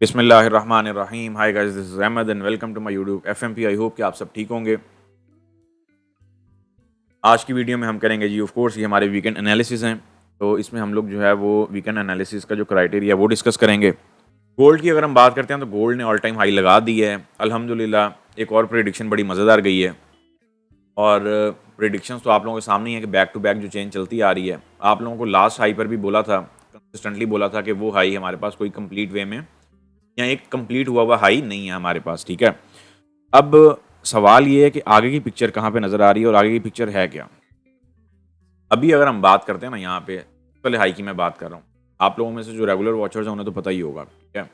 बिस्मिल्लाहिर्रहमानिर्रहीम। Hi guys, this is Ahmad and welcome to my YouTube FMP. I hope कि आप सब ठीक होंगे। आज की वीडियो में हम करेंगे जी, ऑफ कोर्स ये हमारे वीकेंड एनालिसिस हैं। तो इसमें हम लोग जो है वो वीकेंड एनालिसिस का जो क्राइटेरिया वो डिस्कस करेंगे। गोल्ड की अगर हम बात करते हैं तो गोल्ड ने ऑल टाइम हाई लगा दी है अल्हम्दुलिल्लाह। एक और प्रेडिक्शन बड़ी मज़ेदार गई है और प्रेडिक्शंस तो आप लोगों के सामने ही है कि बैक टू बैक जो चेंज चलती आ रही है। आप लोगों को लास्ट हाई पर भी बोला था, कंसिस्टेंटली बोला था कि वो हाई हमारे पास कोई कंप्लीट वे में या एक कंप्लीट हुआ हुआ हाई नहीं है हमारे पास, ठीक है। अब सवाल ये है कि आगे की पिक्चर कहाँ पे नज़र आ रही है और आगे की पिक्चर है क्या। अभी अगर हम बात करते हैं ना, यहाँ पे पहले हाई की मैं बात कर रहा हूँ। आप लोगों में से जो रेगुलर वॉचर्स हैं उन्हें तो पता ही होगा, ठीक है।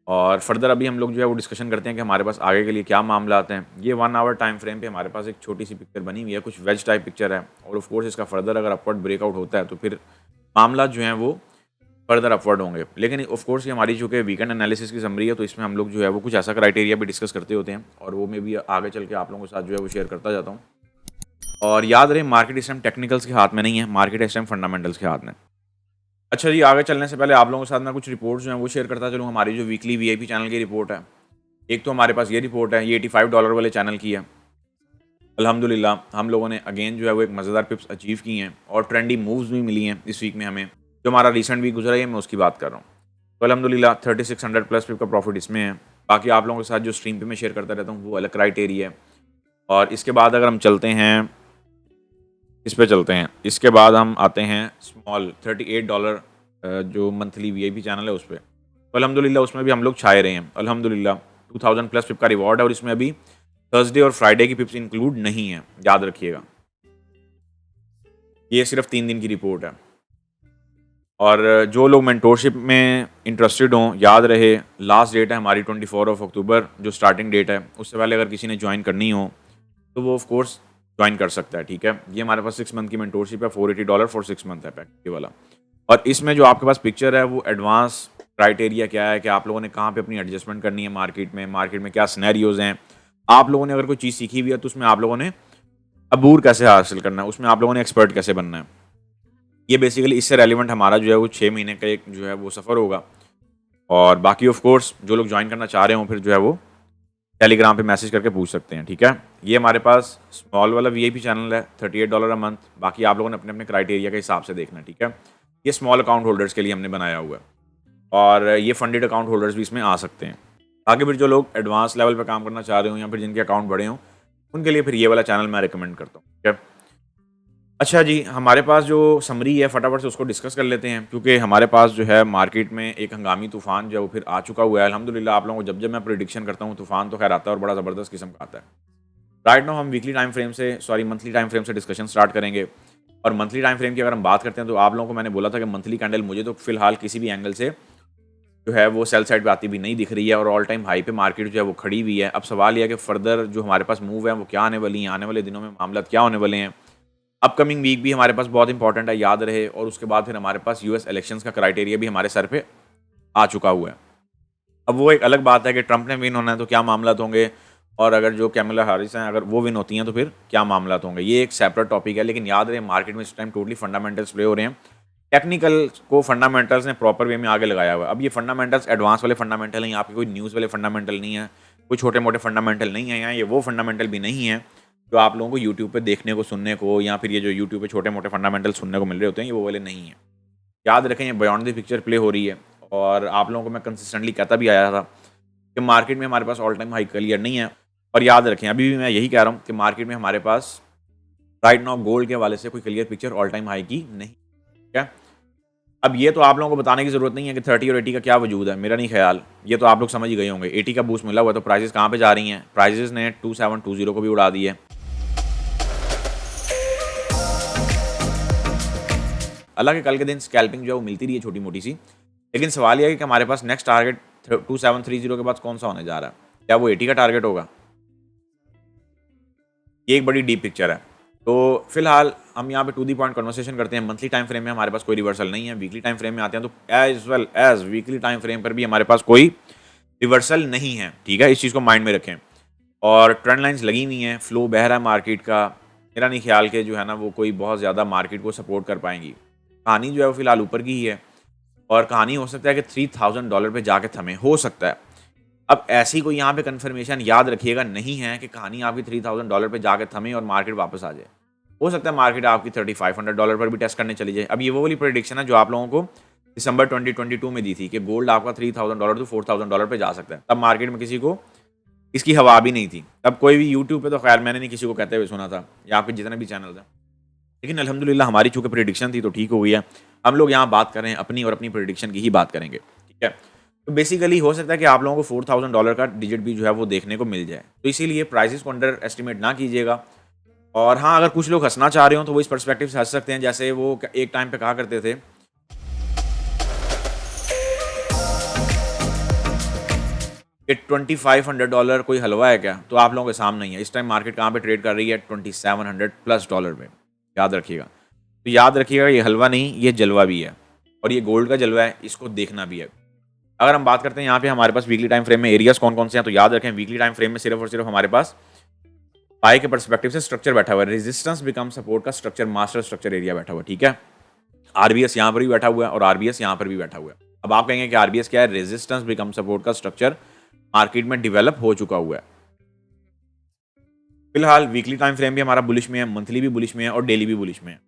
और फर्दर अभी हम लोग जो है वो डिस्कशन करते हैं कि हमारे पास आगे के लिए क्या मामला आते हैं। ये 1 आवर टाइम फ्रेम पे हमारे पास एक छोटी सी पिक्चर बनी हुई है, कुछ वेज टाइप पिक्चर है। और ऑफ कोर्स इसका फर्दर अगर अपवर्ड ब्रेकआउट होता है तो फिर मामला जो हैं वो फर्दर अपवर्ड होंगे। लेकिन ऑफ कोर्स ये हमारी चूँकि वीकेंड एनालिसिस की समरी है, तो इसमें हम लोग जो है वो कुछ ऐसा क्राइटेरिया भी डिस्कस करते होते हैं और वो मैं भी आगे चल के आप लोगों के साथ जो है वो शेयर करता जाता हूँ। और याद रहे, मार्केट इस टाइम टेक्निकल्स के हाथ में नहीं है, मार्केट इस टाइम फंडामेंटल्स के हाथ में। अच्छा जी, आगे चलने से पहले आप लोगों के साथ मैं कुछ रिपोर्ट्स जो हैं वो शेयर करता चलूँ। हमारी जो वीकली वीआईपी चैनल की रिपोर्ट है, एक तो हमारे पास ये रिपोर्ट है, ये $85 वाले चैनल की है। अल्हम्दुलिल्लाह हम लोगों ने अगेन जो है वो एक मज़ेदार पिप्स अचीव की हैं और ट्रेंडी मूव्स भी मिली हैं इस वीक में हमें। जो हमारा रिसेंट वीक गुजरा है मैं उसकी बात कर रहा हूँ। तो अल्हम्दुलिल्लाह 3600 प्लस पिप का प्रॉफिट इसमें है। बाकी आप लोगों के साथ जो स्ट्रीम पे मैं शेयर करता रहता हूँ वो अलग क्राइटेरिया है। और इसके बाद अगर हम चलते हैं, इस पे चलते हैं, इसके बाद हम आते हैं स्मॉल $38 जो मंथली वीआईपी चैनल है उस पर। तो अल्हम्दुलिल्लाह उसमें भी हम लोग छाए रहे हैं अल्हम्दुलिल्लाह। 2000 प्लस पिप का रिवॉर्ड है और इसमें अभी थर्सडे और फ्राइडे की पिप्स इंक्लूड नहीं है, याद रखिएगा। ये सिर्फ 3 दिन की रिपोर्ट है। और जो लोग मेंटोरशिप में इंटरेस्टेड हों, याद रहे लास्ट डेट है हमारी 24 अक्टूबर, जो स्टार्टिंग डेट है। उससे पहले अगर किसी ने ज्वाइन करनी हो तो वो ऑफ कोर्स ज्वाइन कर सकता है, ठीक है। ये हमारे पास 6 मंथ की मेंटोरशिप है, $480 फॉर 6 मंथ है पैकेज वाला। और इसमें जो आपके पास पिक्चर है वो एडवांस क्राइटेरिया क्या है कि आप लोगों ने कहाँ पे अपनी एडजस्टमेंट करनी है मार्केट में क्या सिनेरियोज हैं। आप लोगों ने अगर कोई चीज़ सीखी हुई है तो उसमें आप लोगों ने अबूर कैसे हासिल करना है, उसमें आप लोगों ने एक्सपर्ट कैसे बनना है। ये बेसिकली इससे रेलिवेंट हमारा जो है वो 6 महीने का एक जो है वो सफ़र होगा। और बाकी ऑफ कोर्स जो लोग ज्वाइन करना चाह रहे हो फिर जो है वो टेलीग्राम पे मैसेज करके पूछ सकते हैं, ठीक है। ये हमारे पास स्मॉल वाला वीआईपी चैनल है, $38 अ मंथ। बाकी आप लोगों ने अपने अपने क्राइटेरिया के हिसाब से देखना है, ठीक है। ये स्मॉल अकाउंट होल्डर्स के लिए हमने बनाया हुआ है और ये फंडेड अकाउंट होल्डर्स भी इसमें आ सकते हैं। आगे फिर जो लोग एडवांस लेवल पे काम करना चाह रहे हो या फिर जिनके अकाउंट बड़े हों, उनके लिए फिर ये वाला चैनल मैं रिकमेंड करता हूँ, ठीक है। अच्छा जी, हमारे पास जो समरी है फटाफट से उसको डिस्कस कर लेते हैं, क्योंकि हमारे पास जो है मार्केट में एक हंगामी तूफ़ान जो है वो फिर आ चुका हुआ है अल्हम्दुलिल्लाह। आप लोगों को जब जब मैं प्रिडिक्शन करता हूँ तूफ़ान तो खैर आता है और बड़ा ज़बरदस्त किस्म का आता है। राइट नाउ हम वीकली टाइम फ्रेम से, सॉरी मंथली टाइम फ्रेम से डिस्कशन स्टार्ट करेंगे। और मंथली टाइम फ्रेम की अगर हम बात करते हैं तो आप लोगों को मैंने बोला था कि मंथली कैंडल मुझे तो फिलहाल किसी भी एंगल से जो है वो सेल साइड पे आती भी नहीं दिख रही है और ऑल टाइम हाई पे मार्केट जो है वो खड़ी हुई है। अब सवाल यह है कि फर्दर जो हमारे पास मूव है वो क्या आने वाली हैं, आने वाले दिनों में मामला क्या होने वाले हैं। अपकमिंग वीक भी हमारे पास बहुत इंपॉर्टेंट है, याद रहे। और उसके बाद फिर हमारे पास यूएस इलेक्शंस का क्राइटेरिया भी हमारे सर पे आ चुका हुआ है। अब वो एक अलग बात है कि ट्रंप ने विन होना है तो क्या मामला होंगे, और अगर जो कैमला हैरिस हैं अगर वो विन होती हैं तो फिर क्या मामला होंगे। ये एक सेपरेट टॉपिक है, लेकिन याद रहे मार्केट में इस टाइम टोटली फंडामेंटल्स प्ले हो रहे हैं। टेक्निकल को फंडामेंटल्स ने प्रॉपर वे में आगे लगाया हुआ है। अब ये फंडामेंटल्स एडवांस वाले फंडामेंटल हैं, यहाँ पे कोई न्यूज़ वाले फंडामेंटल नहीं है, कोई छोटे मोटे फंडामेंटल नहीं है यहाँ। ये वो फंडामेंटल भी नहीं है जो आप लोगों को यूट्यूब पे देखने को, सुनने को, या फिर ये जो यूट्यूब पे छोटे मोटे फंडामेंटल सुनने को मिल रहे होते हैं, ये वो वाले नहीं हैं। याद रखें ये बियॉन्ड द पिक्चर प्ले हो रही है। और आप लोगों को मैं कंसिस्टेंटली कहता भी आया था कि मार्केट में हमारे पास ऑल टाइम हाई क्लियर नहीं है। और याद रखें अभी भी मैं यही कह रहा हूँ कि मार्केट में हमारे पास राइट नाउ गोल्ड के हवाले से कोई clear picture all time high की नहीं, ठीक है। अब ये तो आप लोगों को बताने की ज़रूरत नहीं है कि 30 और 80 का क्या वजूद है, मेरा नहीं ख्याल, ये तो आप लोग समझ ही गए होंगे। 80 का बूस्ट मिला हुआ है तो प्राइसेस कहाँ पे जा रही हैं, प्राइसेस ने 2720 को भी उड़ा दी है। हालांकि कल के दिन स्कैल्पिंग जो है वो मिलती रही है छोटी मोटी सी, लेकिन सवाल यह है कि हमारे पास नेक्स्ट टारगेट 2730 के बाद कौन सा होने जा रहा है। क्या वो 80 का टारगेट होगा? ये एक बड़ी डीप पिक्चर है। तो फिलहाल हम यहाँ पे टू दी पॉइंट कन्वर्सेशन करते हैं। मंथली टाइम फ्रेम में हमारे पास कोई रिवर्सल नहीं है, वीकली टाइम फ्रेम में आते हैं तो as well as weekly time frame पर भी हमारे पास कोई रिवर्सल नहीं है, ठीक है। इस चीज़ को माइंड में रखें। और ट्रेंड लाइन्स लगी हुई हैं, फ्लो बह रहा है मार्केट का। मेरा नहीं ख्याल के जो है ना वो कोई बहुत ज़्यादा मार्केट को सपोर्ट कर पाएंगी। कहानी जो है वो फिलहाल ऊपर की ही है। और कहानी हो सकता है कि $3000 पे जाके थमे, हो सकता है। अब ऐसी कोई यहाँ पे कन्फर्मेशन याद रखिएगा नहीं है कि कहानी आपकी $3000 पे जाके थमे और मार्केट वापस आ जाए। हो सकता है मार्केट आपकी $3500 पर भी टेस्ट करने चली जाए। अब ये वो वाली प्रेडिक्शन है जो आप लोगों को दिसंबर 2022 में दी थी कि गोल्ड आपका $3000 टू $4000 पे जा सकता है। तब मार्केट में किसी को इसकी हवा भी नहीं थी। तब कोई भी यूट्यूब पे तो खैर मैंने नहीं किसी को कहते हुए सुना था या आपके जितने भी चैनल थे। लेकिन अल्हम्दुलिल्लाह हमारी चूँकि प्रेडिक्शन थी तो ठीक हो गई है। हम लोग यहाँ बात कर रहे हैं अपनी और अपनी प्रेडिक्शन की ही बात करेंगे, ठीक है? तो बेसिकली हो सकता है कि आप लोगों को $4000 का डिजिट भी जो है वो देखने को मिल जाए। तो इसीलिए प्राइसेस को अंडर एस्टिमेट ना कीजिएगा। और हाँ, अगर कुछ लोग हँसना चाह रहे हो तो वो इस पर्सपेक्टिव से हँस सकते हैं, जैसे वो एक टाइम पे कहा करते थे कि $2500 कोई हलवा है क्या? तो आप लोगों के सामने ही है। इस टाइम मार्केट कहाँ पे ट्रेड कर रही है? $2700+ पे। याद रखिएगा। तो याद रखिएगा ये हलवा नहीं, ये जलवा भी है और ये गोल्ड का जलवा है, इसको देखना भी है। अगर हम बात करते हैं यहाँ पे हमारे पास वीकली टाइम फ्रेम में एरियाज़ कौन-कौन से हैं, तो याद रखें वीकली टाइम फ्रेम में सिर्फ़ और सिर्फ़ हमारे पास पाई के पर्सपेक्टिव से स्ट्रक्चर बैठा हुआ है। रेजिस्टेंस बिकम सपोर्ट का स्ट्रक्चर मास्टर स्ट्रक्चर एरिया बैठा हुआ है, ठीक है? आरबीएस यहाँ पर भी बैठा हुआ है और आरबीएस यहाँ पर भी बैठा हुआ है। अब आप कहेंगे कि आरबीएस क्या है? रेजिस्टेंस बिकम सपोर्ट का स्ट्रक्चर मार्केट में डेवलप हो चुका हुआ है। फिलहाल वीकली टाइम फ्रेम भी हमारा बुलिश में है, मंथली भी बुलिश में है और डेली भी बुलिश में है।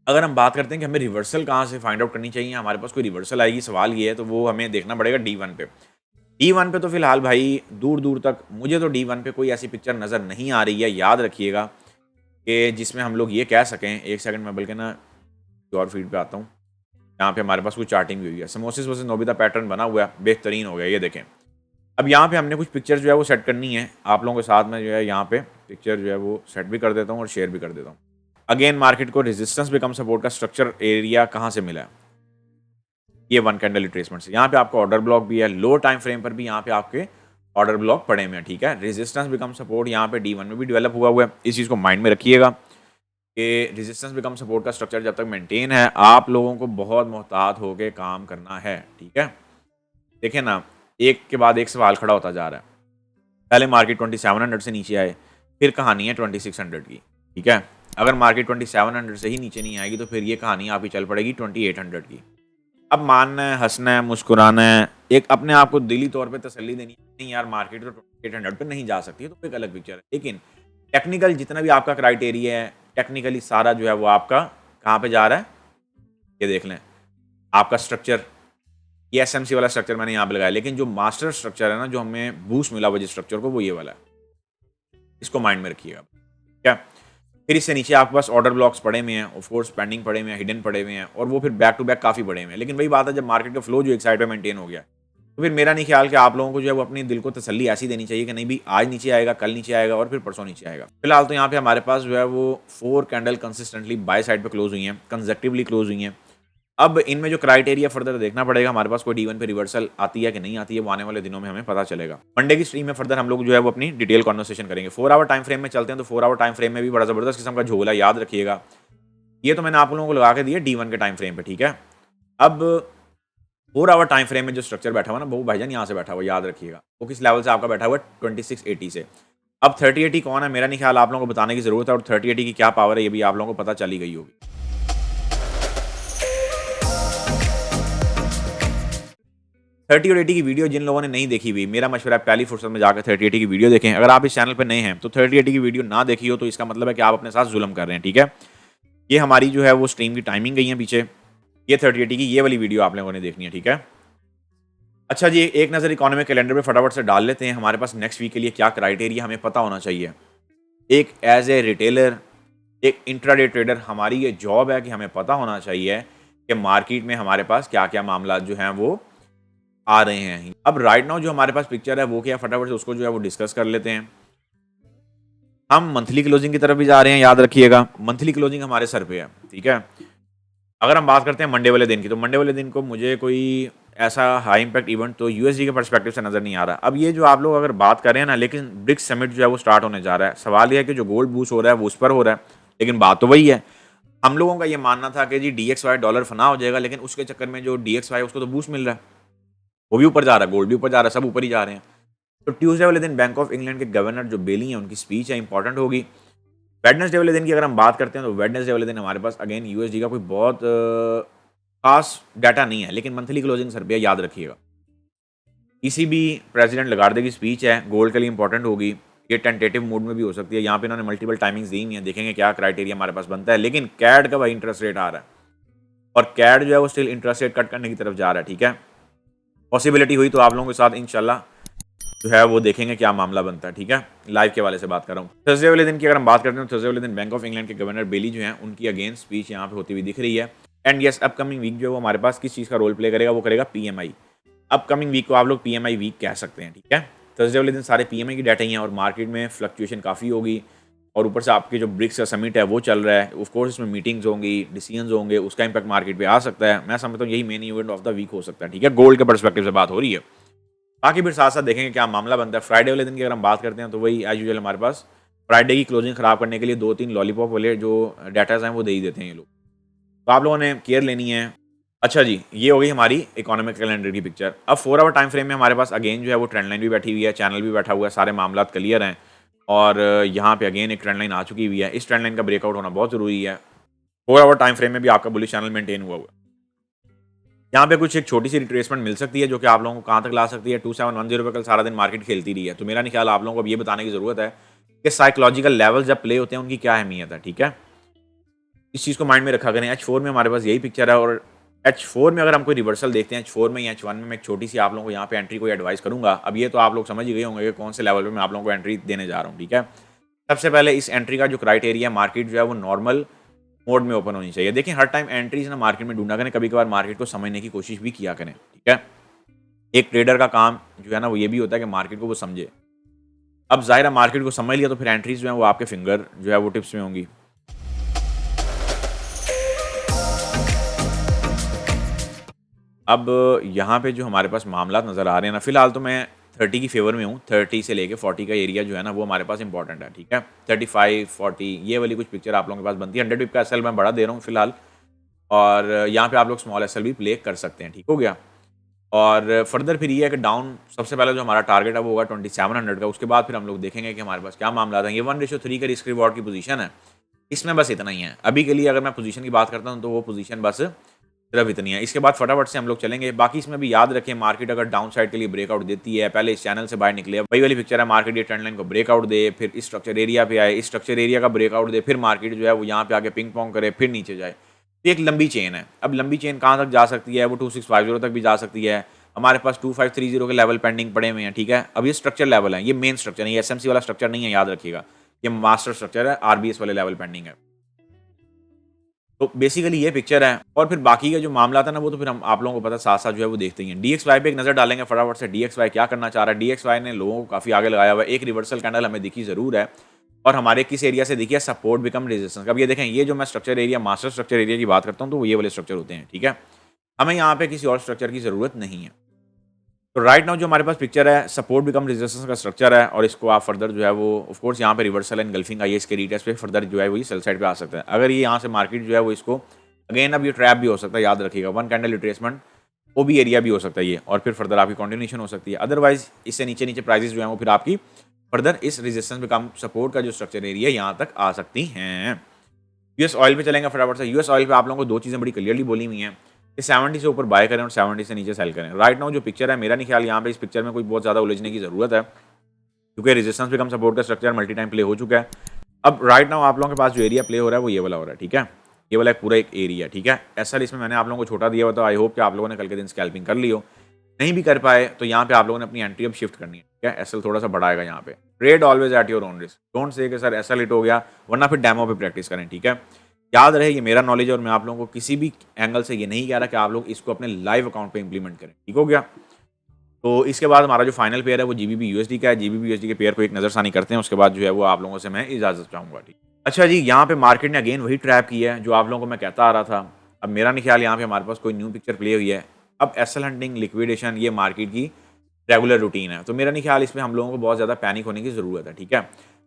अगर हम बात करते हैं कि हमें रिवर्सल कहाँ से फाइंड आउट करनी चाहिए, हमारे पास कोई रिवर्सल आएगी, सवाल ये है, तो वो हमें देखना पड़ेगा D1 पे। D1 पे तो फिलहाल भाई दूर-दूर तक मुझे तो D1 पे कोई ऐसी पिक्चर नज़र नहीं आ रही है। याद रखिएगा कि जिसमें हम लोग ये कह सकें, एक सेकंड मैं बल्कि ना और फीड पे आता हूँ। यहाँ पे हमारे पास कोई चार्टिंग भी हुई है। समोसिस वर्सेस नोबिता पैटर्न बना हुआ है, बेहतरीन हो गया, ये देखें। अब यहाँ पे हमने कुछ पिक्चर जो है वो सेट करनी है। आप लोगों के साथ में जो है यहाँ पे पिक्चर जो है वो सेट भी कर देता हूँ और शेयर भी कर देता हूँ। अगेन मार्केट को रेजिस्टेंस बिकम सपोर्ट का स्ट्रक्चर एरिया कहाँ से मिला है? ये वन कैंडल रिट्रेसमेंट से। यहाँ पे आपको ऑर्डर ब्लॉक भी है, लो टाइम फ्रेम पर भी यहाँ पे आपके ऑर्डर ब्लॉक पड़े हुए हैं, ठीक है? रेजिस्टेंस बिकम सपोर्ट यहाँ पे D1 में भी डेवलप हुआ है। इस चीज़ को माइंड में रखिएगा कि रेजिस्टेंस बिकम सपोर्ट का स्ट्रक्चर जब तक मेंटेन है, आप लोगों को बहुत मोहतात होकर काम करना है, ठीक है? देखिए ना, एक के बाद एक सवाल खड़ा होता जा रहा है। पहले मार्केट 2700 से नीचे आए, फिर कहानी है 2600 की, ठीक है? अगर मार्केट 2700 से ही नीचे नहीं आएगी तो फिर ये कहानी आपकी चल पड़ेगी 2800 की। अब मानना है, हँसना है, मुस्कुराना है, एक अपने आप को दिली तौर पे तसल्ली देनी है, नहीं यार मार्केट तो 2800 पे नहीं जा सकती है, तो एक अलग पिक्चर है। लेकिन टेक्निकल जितना भी आपका क्राइटेरिया है, टेक्निकली सारा जो है वो आपका कहाँ पे जा रहा है? ये देख लें, आपका स्ट्रक्चर, ये एसएमसी वाला स्ट्रक्चर मैंने यहाँ पे लगाया, लेकिन जो मास्टर स्ट्रक्चर है ना, जो हमें बूस्ट मिला हुआ जिस स्ट्रक्चर को, वो ये वाला है। इसको माइंड में रखिएगा, क्या? फिर इससे नीचे आपके पास ऑर्डर ब्लॉक्स पड़े हुए हैं, ऑफ कोर्स पेंडिंग पड़े हुए हैं, हिडन पड़े हुए हैं और वो फिर बैक टू बैक काफ़ी पड़े हुए हैं। लेकिन वही बात है, जब मार्केट का फ्लो जो एक साइड पे मेंटेन हो गया, तो फिर मेरा नहीं ख्याल कि आप लोगों को जो है वो अपनी दिल को तसल्ली ऐसी देनी चाहिए कि नहीं भी आज नीचे आएगा, कल नीचे आएगा और फिर परसों नीचे आएगा। फिलहाल तो यहाँ पे हमारे पास जो है वो 4 कैंडल कंसिस्टेंटली बाय साइड पे क्लोज हुई हैं, कंसेक्टिवली क्लोज हुई हैं। अब इनमें जो क्राइटेरिया फर्दर देखना पड़ेगा, हमारे पास कोई D1 पे रिवर्सल आती है कि नहीं आती है, वो आने वाले दिनों में हमें पता चलेगा। मंडे की स्ट्रीम में फर्दर हम लोग जो है वो अपनी डिटेल कॉन्वर्सेशन करेंगे। 4 आवर टाइम फ्रेम में चलते हैं, तो 4 आवर टाइम फ्रेम में भी बड़ा ज़बरदस्त किस्म का झोल है, याद रखिएगा। ये तो मैंने आप लोगों को लगा के दिया D1 के टाइम फ्रेम पे, ठीक है? अब 4 आवर टाइम फ्रेम में जो स्ट्रक्चर बैठा हुआ ना, वो भाईजान यहाँ से बैठा हुआ, याद रखिएगा। वो किस लेवल से आपका बैठा हुआ है? 2680 से। अब 3080 कौन है? मेरा नहीं ख्याल आप लोगों को बताने की ज़रूरत है, और 3080 की क्या पावर है ये भी आप लोगों को पता चली गई होगी। 30 और 80 की वीडियो जिन लोगों ने नहीं देखी हुई, मेरा मशवरा है पहली फुर्सत में जाकर 3080 की वीडियो देखें। अगर आप इस चैनल पर नए हैं तो 3080 की वीडियो ना देखी हो तो इसका मतलब है कि आप अपने साथ जुल्म कर रहे हैं, ठीक है? ये हमारी जो है वो स्ट्रीम की टाइमिंग गई है पीछे। ये 3080 की ये वाली वीडियो आप लोगों ने देखनी है, ठीक है? अच्छा जी, एक नज़र इकोनॉमिक कैलेंडर पे फटाफट से डाल लेते हैं। हमारे पास नेक्स्ट वीक के लिए क्या क्राइटेरिया हमें पता होना चाहिए। एक एज ए रिटेलर, एक इंट्राडे ट्रेडर, हमारी ये जॉब है कि हमें पता होना चाहिए कि मार्केट में हमारे पास क्या क्या मामला जो हैं वो आ रहे हैं। अब राइट नाउ जो हमारे पास पिक्चर है वो क्या है, फटाफट से उसको जो है वो डिस्कस कर लेते हैं। हम मंथली क्लोजिंग की तरफ भी जा रहे हैं, याद रखिएगा। मंथली क्लोजिंग हमारे सर पे है, ठीक है? अगर हम बात करते हैं मंडे वाले दिन की, तो मंडे वाले दिन को मुझे कोई ऐसा हाई इंपैक्ट इवेंट तो यूएसडी के पर्सपेक्टिव से नज़र नहीं आ रहा। अब ये जो आप लोग अगर बात कर रहे हैं ना, लेकिन ब्रिक्स समिट जो है वो स्टार्ट होने जा रहा है। सवाल ये है कि जो गोल्ड बूस्ट हो रहा है वो उस पर हो रहा है, लेकिन बात तो वही है। हम लोगों का ये मानना था कि जी DXY डॉलर फना हो जाएगा, लेकिन उसके चक्कर में जो DXY उसको तो बूस्ट मिल रहा है, वो भी ऊपर जा रहा है, गोल्ड भी ऊपर जा रहा है, सब ऊपर ही जा रहे हैं। तो ट्यूसडे वाले दिन बैंक ऑफ इंग्लैंड के गवर्नर जो बेली हैं उनकी स्पीच है, इंपॉर्टेंट होगी। वेडनेसडे वाले दिन की अगर हम बात करते हैं तो वेडनेसडे वाले दिन हमारे पास अगेन यूएसडी का कोई बहुत खास डाटा नहीं है, लेकिन मंथली क्लोजिंग सर्वे याद रखिएगा। ईसीबी प्रेसिडेंट लगार्डे की स्पीच है, गोल्ड के लिए इंपॉर्टेंट होगी। ये टेंटेटिव मूड में भी हो सकती है, यहाँ पे इन्होंने मल्टीपल टाइमिंग्स दी हुई हैं, देखेंगे क्या क्राइटेरिया हमारे पास बनता है। लेकिन कैड का भाई इंटरेस्ट रेट आ रहा है, और कैड जो है वो स्टिल इंटरेस्ट रेट कट करने की तरफ जा रहा है, ठीक है। पॉसिबिलिटी हुई तो आप लोगों के साथ इंशाल्लाह जो है वो देखेंगे क्या मामला बनता है, ठीक है। लाइव के वाले से बात कर रहा हूँ। थर्सडे वाले दिन की अगर हम बात करते हैं, थर्सडे वाले दिन बैंक ऑफ इंग्लैंड के गवर्नर बेली जो हैं उनकी अगेंस्ट स्पीच यहाँ पे होती हुई दिख रही है। एंड यस, अपकमिंग वीक जो है वो हमारे पास किस चीज़ का रोल प्ले करेगा, वो करेगा पीएमआई। अपकमिंग वीक को आप लोग पीएमआई वीक कह सकते हैं, ठीक है। थर्सडे वाले दिन सारे पीएमआई की डाटा ही हैं और मार्केट में फ्लक्चुएशन काफ़ी होगी, और ऊपर से आपके जो ब्रिक्स का समिट है वो चल रहा है। ऑफ कोर्स इसमें मीटिंग्स होंगी, डिसीजंस होंगे, उसका इंपैक्ट मार्केट पे आ सकता है। मैं समझता हूँ यही main event of the week हो सकता है, ठीक है। गोल्ड के पर्सपेक्टिव से बात हो रही है, बाकी फिर साथ साथ देखेंगे क्या मामला बनता है। फ्राइडे वाले दिन की अगर हम बात करते हैं तो वही एज यूजुअल हमारे पास फ्राइडे की क्लोजिंग खराब करने के लिए 2-3 लॉलीपॉप वाले जो डाटाज हैं वो दे ही देते हैं ये लोग, तो आप लोगों ने केयर लेनी है। अच्छा जी, ये हो गई हमारी इकोनॉमिक कैलेंडर की पिक्चर। अब 4 आवर टाइम फ्रेम में हमारे पास अगेन जो है वो ट्रेंड लाइन भी बैठी हुई है, चैनल भी बैठा हुआ है, सारे मामला क्लियर हैं, और यहाँ पे अगेन एक ट्रेंड लाइन आ चुकी हुई है। इस ट्रेंड लाइन का ब्रेकआउट होना बहुत ज़रूरी है। 4 आवर टाइम फ्रेम में भी आपका बुलिश चैनल मेंटेन हुआ है। यहाँ पे कुछ एक छोटी सी रिट्रेसमेंट मिल सकती है जो कि आप लोगों को कहाँ तक ला सकती है। 2710 पे कल सारा दिन मार्केट खेलती रही है, तो मेरा नहीं ख्याल आप लोगों को अब ये बताने की ज़रूरत है कि साइकोलॉजिकल लेवल जब प्ले होते हैं उनकी क्या अहमियत है, ठीक है। इस चीज़ को माइंड में रखा करें। H4 में हमारे पास यही पिक्चर है, और H4 में अगर हम कोई रिवर्सल देखते हैं, H4 में या H1 में, मैं एक छोटी सी आप लोगों को यहाँ पे एंट्री को एडवाइस करूँगा। अब ये तो आप लोग समझ ही गए होंगे कि कौन से लेवल पे मैं आप लोगों को एंट्री देने जा रहा हूँ, ठीक है। सबसे पहले इस एंट्री का जो क्राइटेरिया, मार्केट जो है वो नॉर्मल मोड में ओपन होनी चाहिए। देखिए हर टाइम एंट्रीज ना मार्केट में ढूंढा करें, कभी कभार मार्केट को समझने की कोशिश भी किया करें, ठीक है। एक ट्रेडर का काम जो है ना वो ये भी होता है कि मार्केट को वो समझे। अब जाहिर है मार्केट को समझ लिया तो फिर एंट्रीज जो है वो आपके फिंगर जो है वो टिप्स में होंगी। अब यहाँ पे जो हमारे पास मामला नज़र आ रहे हैं ना, फिलहाल तो मैं 30 की फेवर में हूँ। 30 से लेके 40 का एरिया जो है ना वो हमारे पास इंपॉर्टेंट है, ठीक है। 35, 40 ये वाली कुछ पिक्चर आप लोगों के पास बनती है। 100 पिप का एसएल मैं बड़ा दे रहा हूँ फिलहाल, और यहाँ पे आप लोग स्मॉल एसएल भी प्ले कर सकते हैं, ठीक हो गया। और फर्दर फिर ये है कि डाउन सबसे पहले जो हमारा टारगेट है वो होगा 2700 का। उसके बाद फिर हम लोग देखेंगे कि हमारे पास क्या मामला था। ये 1:3 का रिस्क रिवॉर्ड की पोजीशन है, इसमें बस इतना ही है अभी के लिए। अगर मैं पोजीशन की बात करता हूँ तो वो पोजीशन बस सिर्फ इतनी है। इसके बाद फटाफट से हम लोग चलेंगे। बाकी इसमें भी याद रखें, मार्केट अगर डाउन साइड के लिए ब्रेकआउट देती है, पहले इस चैनल से बाहर निकले, वही वाली पिक्चर है। मार्केट ये ट्रेंड लाइन को ब्रेकआउट दे, फिर इस स्ट्रक्चर एरिया पे आए, इस स्ट्रक्चर एरिया का ब्रेकआउट दे, फिर मार्केट जो है वो यहाँ पे आके पिंग पोंग करे, फिर नीचे जाए। तो एक लंबी चेन है। अब लंबी चेन कहाँ तक जा सकती है, वो 2650 तक भी जा सकती है। हमारे पास 2530 के लेवल पेंडिंग पड़े हुए हैं, ठीक है। अब ये स्ट्रक्चर लेवल है, ये मेन स्ट्रक्चर है, ये एसएमसी वाला स्ट्रक्चर नहीं है, याद रखिएगा। ये मास्टर स्ट्रक्चर है, आरबीएस वाले लेवल पेंडिंग है। तो बेसिकली ये पिक्चर है, और फिर बाकी का जो मामला था ना वो तो फिर हम आप लोगों को पता साथ साथ जो है वो देखते ही हैं। डीएक्सवाई पे एक नज़र डालेंगे फटाफट से। डीएक्सवाई क्या करना चाह रहा है। डीएक्सवाई ने लोगों को काफ़ी आगे लगाया हुआ है। एक रिवर्सल कैंडल हमें दिखी ज़रूर है, और हमारे किस एरिया से दिखी है, सपोर्ट बिकम रेजिस्टेंस। अब ये देखें, ये जो मैं structure area, master structure area की बात करता हूँ तो वो ये वाले स्ट्रक्चर होते हैं, ठीक है। हमें यहाँ पे किसी और स्ट्रक्चर की ज़रूरत नहीं है। तो राइट नाउ जो हमारे पास पिक्चर है, सपोर्ट बिकम रेजिस्टेंस का स्ट्रक्चर है, और इसको आप फर्दर जो है वो ऑफ कोर्स यहाँ पे रिवर्सल एंड गल्फिंग आई है इसके रीटेस्ट पे, फर्दर जो है वो सेल साइड पे आ सकता है। अगर ये यहाँ से मार्केट जो है वो इसको अगेन, अब ये ट्रैप भी हो सकता है, याद रखिएगा। 1 कैंडल रिट्रेसमेंट वो भी एरिया भी हो सकता है ये, और फिर फर्दर आपकी कंटिन्यूएशन हो सकती है। अदरवाइज इससे नीचे नीचे प्राइसेस जो है वो फिर आपकी फर्दर इस रेजिस्टेंस बिकम सपोर्ट का जो स्ट्रक्चर एरिया यहाँ तक आ सकती हैं। यूएस ऑयल पे चलेंगे फटाफट से। यूएस ऑयल पे आप लोगों को दो चीज़ें बड़ी क्लियरली बोली हुई हैं कि 70 से ऊपर बाय करें और 70 से नीचे सेल करें। राइट नाउ जो पिक्चर है, मेरा नहीं ख्याल यहाँ पे इस पिक्चर में कोई बहुत ज़्यादा उलझने की ज़रूरत है, क्योंकि रेजिस्टेंस बिकम सपोर्ट का स्ट्रक्चर मल्टी टाइम प्ले हो चुका है। अब राइट नाउ आप लोगों के पास जो एरिया प्ले हो रहा है वो ये वाला हो रहा है, ठीक है। ये वाला एक पूरा एक एरिया, ठीक है। एसएल इसमें मैंने आप लोगों को छोटा दिया हुआ, तो आई होप कि आप लोगों ने कल के दिन स्कैल्पिंग कर ली हो। नहीं भी कर पाए तो यहाँ पे आप लोगों ने अपनी एंट्री अब शिफ्ट करनी है, ठीक है। एसएल थोड़ा सा बढ़ाएगा यहाँ पे। Trade always at your own risk. Don't say कि सर एसएल हिट हो गया, वरना फिर डेमो पे प्रैक्टिस करें, ठीक है। याद रहे ये मेरा नॉलेज, और मैं आप लोगों को किसी भी एंगल से ये नहीं कह रहा कि आप लोग इसको अपने लाइव अकाउंट पे इंप्लीमेंट करें, ठीक हो गया। तो इसके बाद हमारा जो फाइनल पेयर है वो जीबीबी यूएसडी का है। जीबीबी यूएसडी के पेयर को एक नज़रसानी करते हैं, उसके बाद जो है वो आप लोगों से मैं इजाज़त चाहूँगा, ठीक। अच्छा जी, यहाँ पे मार्केट ने अगेन वही ट्रैप किया है जो आप लोगों को मैं कहता आ रहा था। अब मेरा नहीं ख्याल यहाँ पे हमारे पास कोई न्यू पिक्चर प्ले हुई है। अब एसएल हंटिंग, लिक्विडेशन, ये मार्केट की रेगुलर रूटीन है, तो मेरा नहीं ख्याल इसमें हम लोगों को बहुत ज़्यादा पैनिक होने की ज़रूरत है, ठीक है।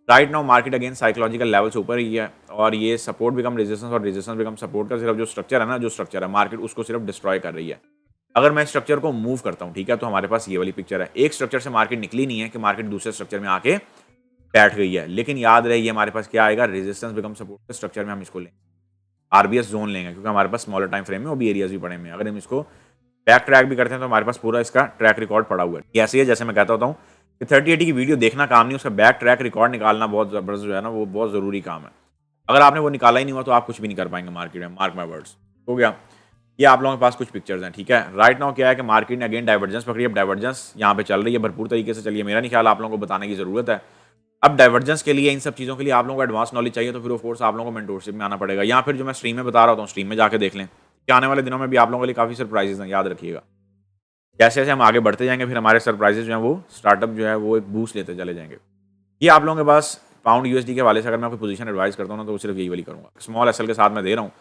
Right now market again psychological level से ऊपर ही है, और ये सपोर्ट बिकम रेजिस्टेंस और रेजिस्टेंस बिकम सपोर्ट का सिर्फ जो स्ट्रक्चर है ना, जो स्ट्रक्चर है मार्केट उसको सिर्फ डिस्ट्रॉय कर रही है। अगर मैं स्ट्रक्चर को मूव करता हूँ, ठीक है, तो हमारे पास ये वाली पिक्चर है। एक स्ट्रक्चर से मार्केट निकली नहीं है कि मार्केट दूसरे स्ट्रक्चर में आके बैठ गई है, लेकिन याद रहे ये हमारे पास क्या आएगा, रेजिस्टेंस बिकम सपोर्ट के स्ट्रक्चर में हम इसको लें। RBS जोन लेंगे, क्योंकि हमारे पास स्मॉलर टाइम फ्रेम में वो भी एरियाज भी पड़े हुए हैं। अगर हम इसको बैक ट्रैक भी करते हैं तो हमारे पास पूरा इसका ट्रैक रिकॉर्ड पड़ा हुआ है। ये ऐसे ही है जैसे मैं कहता होता हूँ कि 3080 की वीडियो देखना काम नहीं, उसका बैक ट्रैक रिकॉर्ड निकालना बहुत ज़बरदस्त जो है ना, वो बहुत ज़रूरी काम है। अगर आपने वो निकाला ही नहीं हुआ तो आप कुछ भी नहीं कर पाएंगे मार्केट में, मार्क माई वर्ड्स। हो गया, ये आप लोगों के पास कुछ पिक्चर्स हैं, ठीक है। राइट नाउ क्या है कि मार्केट ने अगेन डाइवर्जेंस पकड़ी, अब डाइवर्जेंस यहाँ पे चल रही है भरपूर तरीके से चलिए, मेरा नहीं ख्याल आप लोगों को बताने की ज़रूरत है। अब डाइवर्जेंस के लिए, इन सब चीज़ों के लिए आप लोगों को एडवांस नॉलेज चाहिए, तो फिर ऑफ कोर्स आप लोगों को मेंटोरशिप में आना पड़ेगा, या फिर जो मैं स्ट्रीम में बता रहा हूँ स्ट्रीम में जाके देख लें, कि आने वाले दिनों में भी आप लोगों के लिए काफ़ी सरप्राइजेज हैं, याद रखिएगा। जैसे जैसे हम आगे बढ़ते जाएंगे फिर हमारे सरप्राइजेज जो हैं वो स्टार्टअप जो है वो एक बूस्ट लेते चले जाएंगे। ये आप लोगों के पास पाउंड यूएसडी के हवाले से अगर मैं कोई पोजीशन एडवाइस करता हूँ ना, तो सिर्फ यही वाली करूँगा, स्मॉल एसएल के साथ मैं दे रहा हूँ,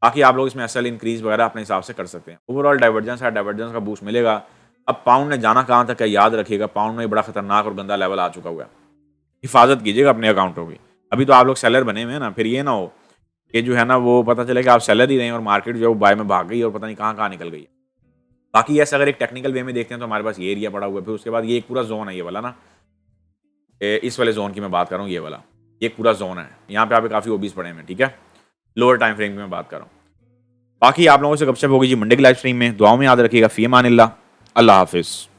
बाकी आप लोग इसमें एसएल इंक्रीज वगैरह अपने हिसाब से कर सकते हैं। ओवरऑल डाइवर्जेंस है, डाइवर्जेंस का बूस्ट मिलेगा। अब पाउंड ने जाना कहाँ तक है याद रखिएगा, पाउंड में बड़ा खतरनाक और गंदा लेवल आ चुका हुआ है, हिफाजत कीजिएगा अपने अकाउंटों की। अभी तो आप लोग सेलर बने हुए हैं ना, फिर ये ना हो कि जो है ना वो पता चले कि आप सेलर ही रहे हैं और मार्केट जो है वो बाय में भाग गई और पता नहीं कहाँ कहाँ निकल गई है। बाकी ऐसे अगर एक टेक्निकल वे में देखते हैं तो हमारे पास ये एरिया पड़ा हुआ है, फिर उसके बाद ये एक पूरा जोन है, ये वाला ना, इस वाले जोन की मैं बात कर रहा हूँ, ये वाला ये एक पूरा जोन है, यहाँ पे आप काफ़ी ओबीज पड़े हैं, ठीक है। लोअर टाइम फ्रेम की मैं बात कर रहा हूँ। बाकी आप लोगों से गपशप होगी जी मंडे की लाइव स्ट्रीम में। दुआओं में याद रखिएगा। फी अमान अल्लाह, अल्लाह हाफिज़।